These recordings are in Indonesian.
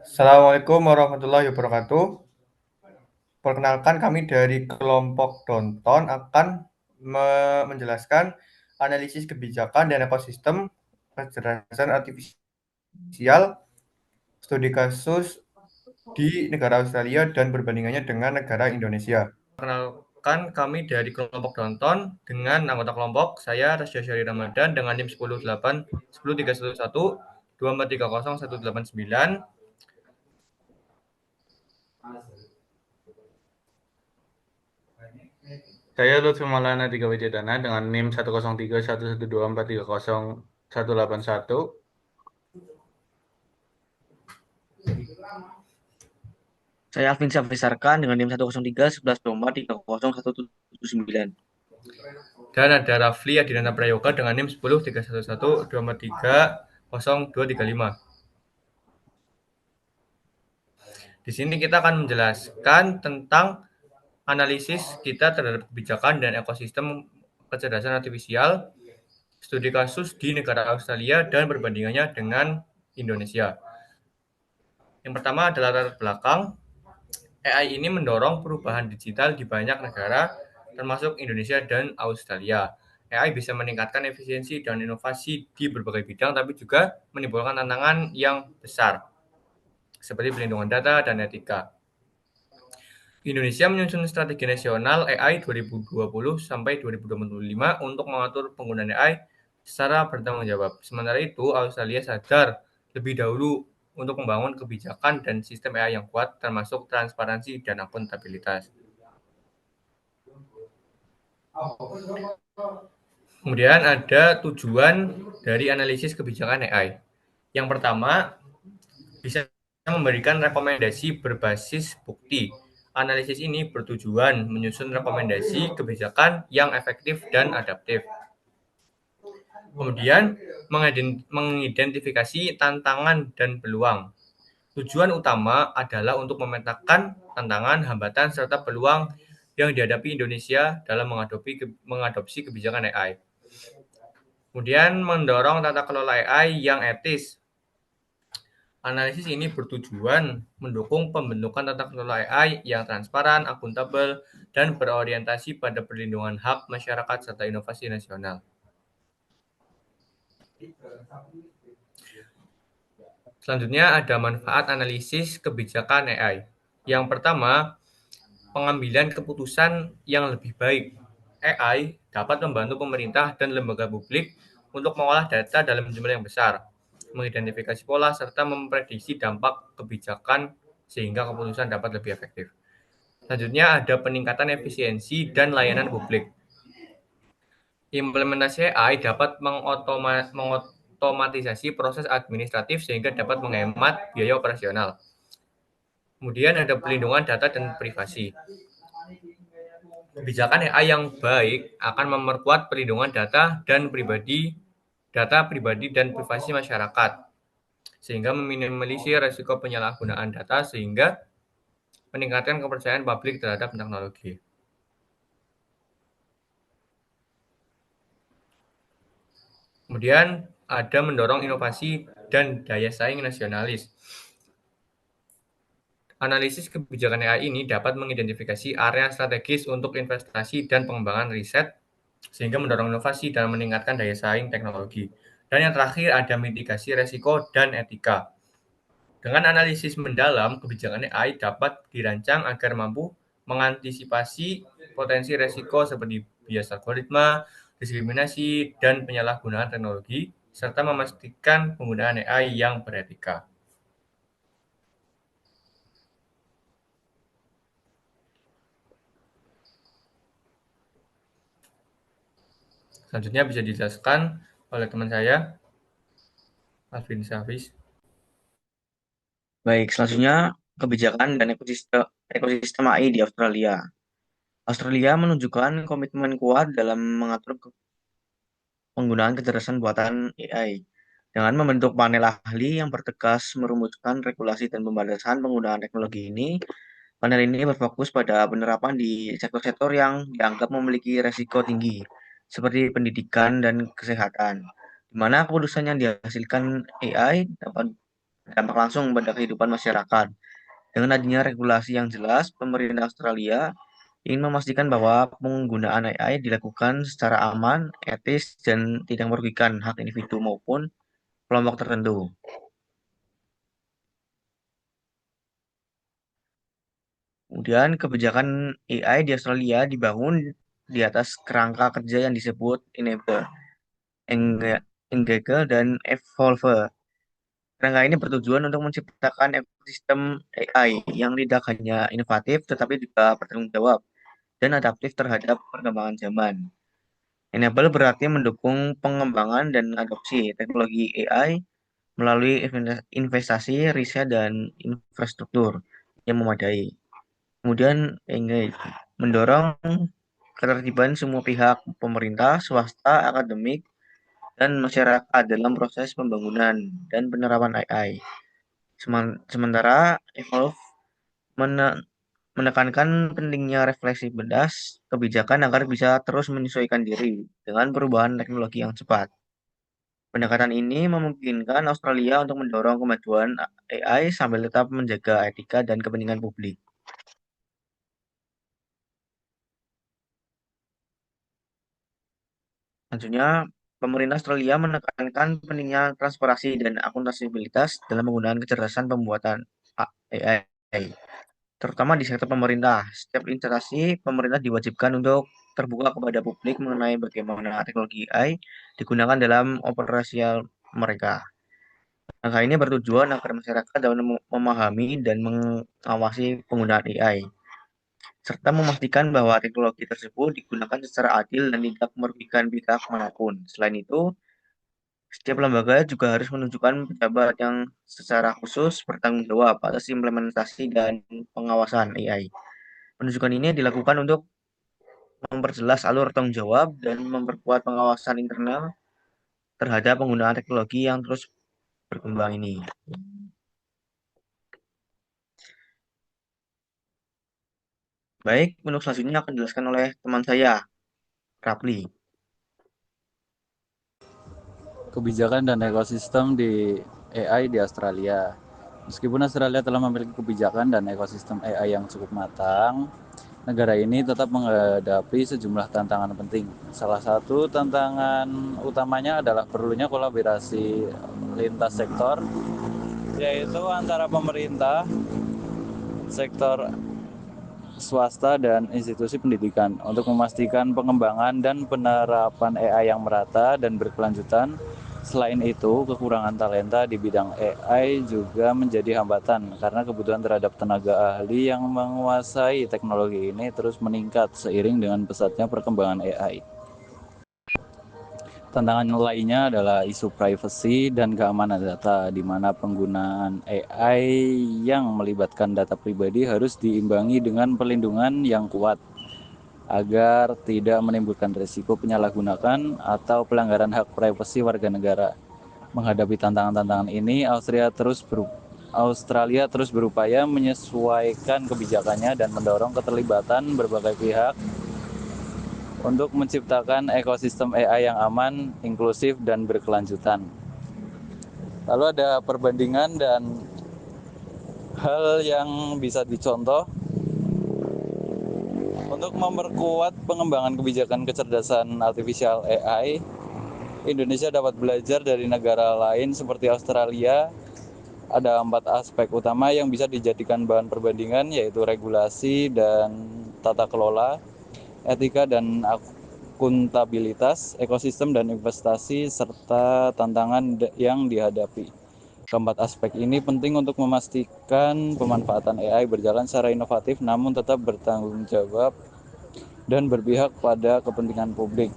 Assalamualaikum warahmatullahi wabarakatuh. Perkenalkan kami dari kelompok Donton akan menjelaskan analisis kebijakan dan ekosistem kecerdasan artifisial, studi kasus di negara Australia dan perbandingannya dengan negara Indonesia. Perkenalkan kami dari kelompok Donton dengan anggota kelompok saya Rasya Syari Ramadan dengan NIM 108 10311 2430 189. Saya Lutfi Maulana Tiga Wijadana dengan NIM 1031112430181. Saya Alvin Syafrisarkan dengan NIM 103 1124 30 179. Dan ada Rafli Adinata Prayoga dengan NIM 10 311 243 0235. Di sini kita akan menjelaskan tentang analisis kita terhadap kebijakan dan ekosistem kecerdasan artifisial, studi kasus di negara Australia dan perbandingannya dengan Indonesia. Yang pertama adalah latar belakang. AI ini mendorong perubahan digital di banyak negara, termasuk Indonesia dan Australia. AI bisa meningkatkan efisiensi dan inovasi di berbagai bidang, tapi juga menimbulkan tantangan yang besar, seperti pelindungan data dan etika. Indonesia menyusun strategi nasional AI 2020 sampai 2025 untuk mengatur penggunaan AI secara bertanggung jawab. Sementara itu, Australia sadar lebih dahulu untuk membangun kebijakan dan sistem AI yang kuat, termasuk transparansi dan akuntabilitas. Kemudian ada tujuan dari analisis kebijakan AI. Yang pertama, bisa memberikan rekomendasi berbasis bukti. Analisis ini bertujuan menyusun rekomendasi kebijakan yang efektif dan adaptif. Kemudian, mengidentifikasi tantangan dan peluang. Tujuan utama adalah untuk memetakan tantangan, hambatan, serta peluang yang dihadapi Indonesia dalam mengadopsi kebijakan AI. Kemudian, mendorong tata kelola AI yang etis. Analisis ini bertujuan mendukung pembentukan tata kelola AI yang transparan, akuntabel, dan berorientasi pada perlindungan hak masyarakat serta inovasi nasional. Selanjutnya ada manfaat analisis kebijakan AI. Yang pertama, pengambilan keputusan yang lebih baik. AI dapat membantu pemerintah dan lembaga publik untuk mengolah data dalam jumlah yang besar, mengidentifikasi pola, serta memprediksi dampak kebijakan sehingga keputusan dapat lebih efektif. Selanjutnya ada peningkatan efisiensi dan layanan publik. Implementasi AI dapat mengotomatisasi proses administratif sehingga dapat menghemat biaya operasional. Kemudian ada pelindungan data dan privasi. Kebijakan AI yang baik akan memperkuat perlindungan data pribadi dan privasi masyarakat, sehingga meminimalisir risiko penyalahgunaan data sehingga meningkatkan kepercayaan publik terhadap teknologi. Kemudian ada mendorong inovasi dan daya saing nasionalis. Analisis kebijakan AI ini dapat mengidentifikasi area strategis untuk investasi dan pengembangan riset, sehingga mendorong inovasi dan meningkatkan daya saing teknologi. Dan yang terakhir ada mitigasi resiko dan etika. Dengan analisis mendalam, kebijakan AI dapat dirancang agar mampu mengantisipasi potensi resiko seperti bias algoritma, diskriminasi, dan penyalahgunaan teknologi, serta memastikan penggunaan AI yang beretika. Selanjutnya bisa dijelaskan oleh teman saya, Alvin Syafis. Baik, selanjutnya kebijakan dan ekosistem AI di Australia. Australia menunjukkan komitmen kuat dalam mengatur penggunaan kecerdasan buatan AI dengan membentuk panel ahli yang bertegas merumuskan regulasi dan pembatasan penggunaan teknologi ini. Panel ini berfokus pada penerapan di sektor-sektor yang dianggap memiliki resiko tinggi, seperti pendidikan dan kesehatan, di mana keputusan yang dihasilkan AI dapat berdampak langsung pada kehidupan masyarakat. Dengan adanya regulasi yang jelas, pemerintah Australia ingin memastikan bahwa penggunaan AI dilakukan secara aman, etis, dan tidak merugikan hak individu maupun kelompok tertentu. Kemudian kebijakan AI di Australia dibangun di atas kerangka kerja yang disebut Enable, Engage, dan Evolve. Kerangka ini bertujuan untuk menciptakan ekosistem AI yang tidak hanya inovatif tetapi juga bertanggung jawab dan adaptif terhadap perkembangan zaman. Enable berarti mendukung pengembangan dan adopsi teknologi AI melalui investasi, riset, dan infrastruktur yang memadai. Kemudian engage, mendorong ketertiban semua pihak, pemerintah, swasta, akademik, dan masyarakat dalam proses pembangunan dan penerapan AI. Sementara Evolve menekankan pentingnya refleksi bedas kebijakan agar bisa terus menyesuaikan diri dengan perubahan teknologi yang cepat. Pendekatan ini memungkinkan Australia untuk mendorong kemajuan AI sambil tetap menjaga etika dan kepentingan publik. Selanjutnya, pemerintah Australia menekankan pentingnya transparansi dan akuntabilitas dalam penggunaan kecerdasan pembuatan AI, terutama di sektor pemerintah. Setiap instansi pemerintah diwajibkan untuk terbuka kepada publik mengenai bagaimana teknologi AI digunakan dalam operasional mereka. Langkah ini bertujuan agar masyarakat dapat memahami dan mengawasi penggunaan AI, serta memastikan bahwa teknologi tersebut digunakan secara adil dan tidak merugikan pihak manapun. Selain itu, setiap lembaga juga harus menunjukkan pejabat yang secara khusus bertanggung jawab atas implementasi dan pengawasan AI. Penunjukan ini dilakukan untuk memperjelas alur tanggung jawab dan memperkuat pengawasan internal terhadap penggunaan teknologi yang terus berkembang ini. Baik, untuk selanjutnya akan dijelaskan oleh teman saya, Rapli. Kebijakan dan ekosistem di AI di Australia. Meskipun Australia telah memiliki kebijakan dan ekosistem AI yang cukup matang, negara ini tetap menghadapi sejumlah tantangan penting. Salah satu tantangan utamanya adalah perlunya kolaborasi lintas sektor, yaitu antara pemerintah, sektor swasta, dan institusi pendidikan untuk memastikan pengembangan dan penerapan AI yang merata dan berkelanjutan. Selain itu, kekurangan talenta di bidang AI juga menjadi hambatan karena kebutuhan terhadap tenaga ahli yang menguasai teknologi ini terus meningkat seiring dengan pesatnya perkembangan AI. Tantangan lainnya adalah isu privacy dan keamanan data, di mana penggunaan AI yang melibatkan data pribadi harus diimbangi dengan perlindungan yang kuat agar tidak menimbulkan risiko penyalahgunaan atau pelanggaran hak privasi warga negara. Menghadapi tantangan-tantangan ini, Australia terus berupaya menyesuaikan kebijakannya dan mendorong keterlibatan berbagai pihak untuk menciptakan ekosistem AI yang aman, inklusif, dan berkelanjutan. Lalu ada perbandingan dan hal yang bisa dicontoh untuk memperkuat pengembangan kebijakan kecerdasan artifisial AI. Indonesia dapat belajar dari negara lain seperti Australia. Ada 4 aspek utama yang bisa dijadikan bahan perbandingan, yaitu regulasi dan tata kelola, etika dan akuntabilitas, ekosistem dan investasi, serta tantangan yang dihadapi. Keempat aspek ini penting untuk memastikan pemanfaatan AI berjalan secara inovatif namun tetap bertanggung jawab dan berpihak pada kepentingan publik.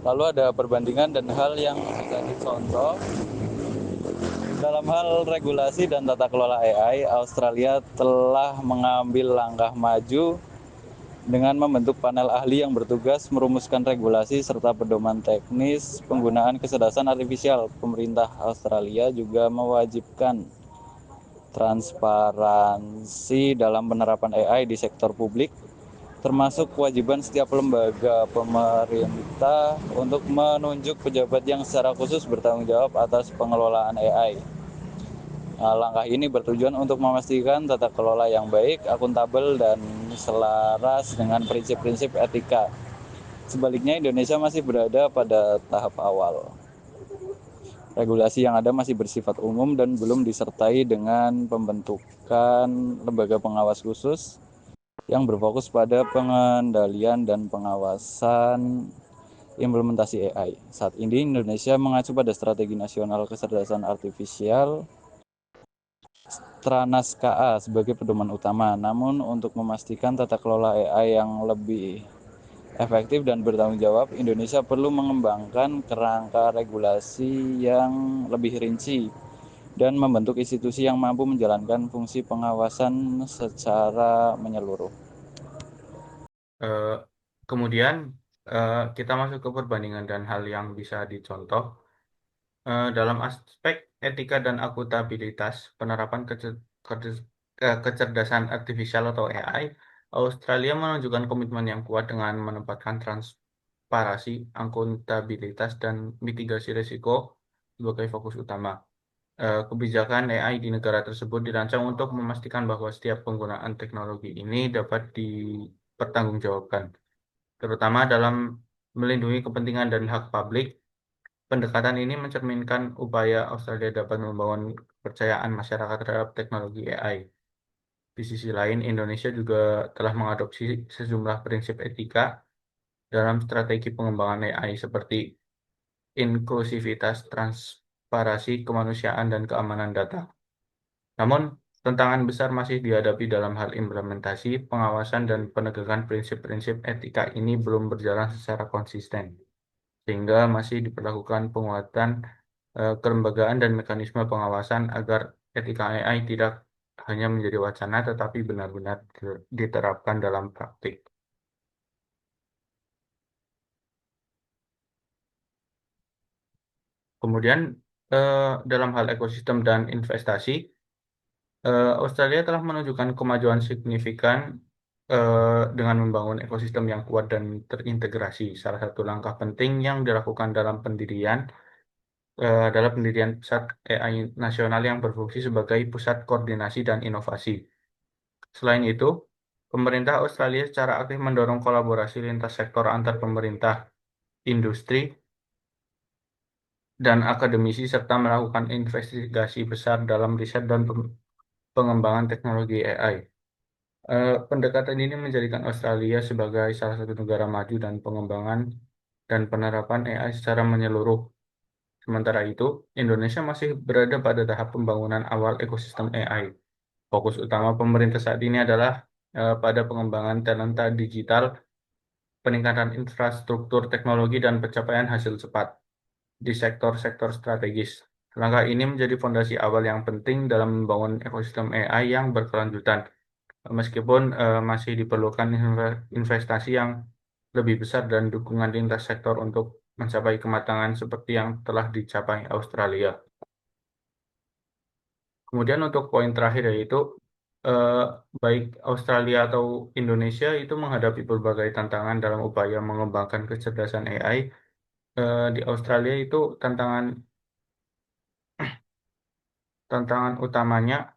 Lalu ada perbandingan dan hal yang bisa dicontoh. Dalam hal regulasi dan tata kelola AI, Australia telah mengambil langkah maju dengan membentuk panel ahli yang bertugas merumuskan regulasi serta pedoman teknis penggunaan kecerdasan artifisial. Pemerintah Australia juga mewajibkan transparansi dalam penerapan AI di sektor publik, termasuk kewajiban setiap lembaga pemerintah untuk menunjuk pejabat yang secara khusus bertanggung jawab atas pengelolaan AI. Langkah ini bertujuan untuk memastikan tata kelola yang baik, akuntabel, dan selaras dengan prinsip-prinsip etika. Sebaliknya, Indonesia masih berada pada tahap awal. Regulasi yang ada masih bersifat umum dan belum disertai dengan pembentukan lembaga pengawas khusus yang berfokus pada pengendalian dan pengawasan implementasi AI. Saat ini Indonesia mengacu pada Strategi Nasional Kecerdasan Artifisial Stranas KA sebagai pedoman utama. Namun untuk memastikan tata kelola AI yang lebih efektif dan bertanggung jawab, Indonesia perlu mengembangkan kerangka regulasi yang lebih rinci dan membentuk institusi yang mampu menjalankan fungsi pengawasan secara menyeluruh. Eh, Kemudian kita masuk ke perbandingan dan hal yang bisa dicontoh. Dalam aspek etika dan akuntabilitas penerapan kecerdasan artifisial atau AI, Australia menunjukkan komitmen yang kuat dengan menempatkan transparansi, akuntabilitas, dan mitigasi risiko sebagai fokus utama. Kebijakan AI di negara tersebut dirancang untuk memastikan bahwa setiap penggunaan teknologi ini dapat dipertanggungjawabkan, terutama dalam melindungi kepentingan dan hak publik. Pendekatan ini mencerminkan upaya Australia dapat membangun kepercayaan masyarakat terhadap teknologi AI. Di sisi lain, Indonesia juga telah mengadopsi sejumlah prinsip etika dalam strategi pengembangan AI seperti inklusivitas, transparansi, kemanusiaan, dan keamanan data. Namun, tantangan besar masih dihadapi dalam hal implementasi, pengawasan, dan penegakan prinsip-prinsip etika ini belum berjalan secara konsisten, sehingga masih diperlakukan penguatan kelembagaan dan mekanisme pengawasan agar etika AI tidak hanya menjadi wacana tetapi benar-benar diterapkan dalam praktik. Kemudian dalam hal ekosistem dan investasi, Australia telah menunjukkan kemajuan signifikan dengan membangun ekosistem yang kuat dan terintegrasi. Salah satu langkah penting yang dilakukan dalam pendirian adalah pendirian pusat AI nasional yang berfungsi sebagai pusat koordinasi dan inovasi. Selain itu, pemerintah Australia secara aktif mendorong kolaborasi lintas sektor antar pemerintah, industri, dan akademisi serta melakukan investigasi besar dalam riset dan pengembangan teknologi AI. Pendekatan ini menjadikan Australia sebagai salah satu negara maju dan pengembangan dan penerapan AI secara menyeluruh. Sementara itu, Indonesia masih berada pada tahap pembangunan awal ekosistem AI. Fokus utama pemerintah saat ini adalah pada pengembangan talenta digital, peningkatan infrastruktur teknologi, dan pencapaian hasil cepat di sektor-sektor strategis. Langkah ini menjadi fondasi awal yang penting dalam membangun ekosistem AI yang berkelanjutan, meskipun masih diperlukan investasi yang lebih besar dan dukungan lintas sektor untuk mencapai kematangan seperti yang telah dicapai Australia. Kemudian untuk poin terakhir yaitu eh, baik Australia atau Indonesia itu menghadapi berbagai tantangan dalam upaya mengembangkan kecerdasan AI. Di Australia itu tantangan utamanya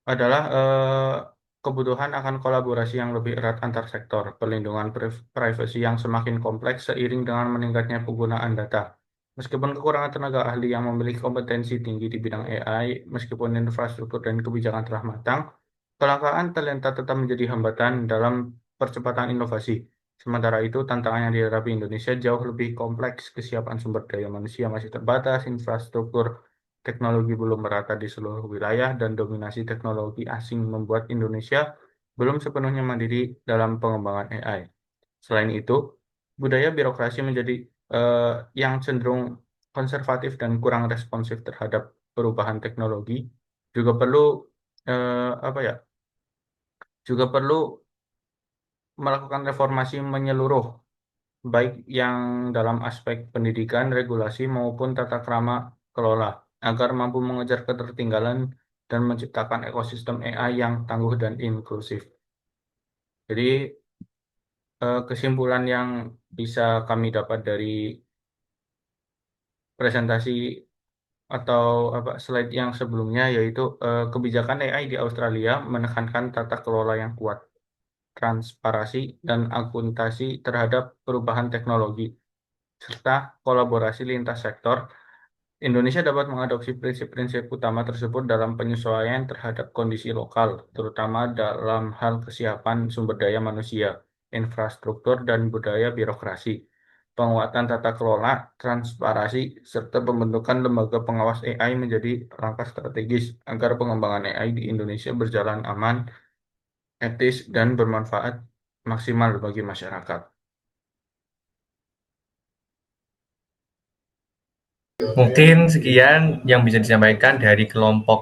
adalah kebutuhan akan kolaborasi yang lebih erat antar sektor, perlindungan privasi yang semakin kompleks seiring dengan meningkatnya penggunaan data. Meskipun kekurangan tenaga ahli yang memiliki kompetensi tinggi di bidang AI, meskipun infrastruktur dan kebijakan telah matang, kelangkaan talenta tetap menjadi hambatan dalam percepatan inovasi. Sementara itu, tantangan yang dihadapi Indonesia jauh lebih kompleks. Kesiapan sumber daya manusia masih terbatas, infrastruktur teknologi belum merata di seluruh wilayah, dan dominasi teknologi asing membuat Indonesia belum sepenuhnya mandiri dalam pengembangan AI. Selain itu, budaya birokrasi menjadi eh, yang cenderung konservatif dan kurang responsif terhadap perubahan teknologi juga perlu apa ya? Juga perlu melakukan reformasi menyeluruh, baik yang dalam aspek pendidikan, regulasi, maupun tata krama kelola, agar mampu mengejar ketertinggalan dan menciptakan ekosistem AI yang tangguh dan inklusif. Jadi, kesimpulan yang bisa kami dapat dari presentasi atau slide yang sebelumnya, yaitu kebijakan AI di Australia menekankan tata kelola yang kuat, transparansi, dan akuntasi terhadap perubahan teknologi, serta kolaborasi lintas sektor. Indonesia dapat mengadopsi prinsip-prinsip utama tersebut dalam penyesuaian terhadap kondisi lokal, terutama dalam hal kesiapan sumber daya manusia, infrastruktur, dan budaya birokrasi, penguatan tata kelola, transparansi, serta pembentukan lembaga pengawas AI menjadi langkah strategis agar pengembangan AI di Indonesia berjalan aman, etis, dan bermanfaat maksimal bagi masyarakat. Mungkin sekian yang bisa disampaikan dari kelompok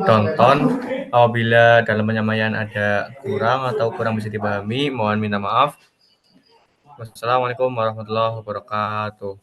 tonton. Apabila dalam penyampaian ada kurang bisa dipahami, mohon minta maaf. Wassalamualaikum warahmatullahi wabarakatuh.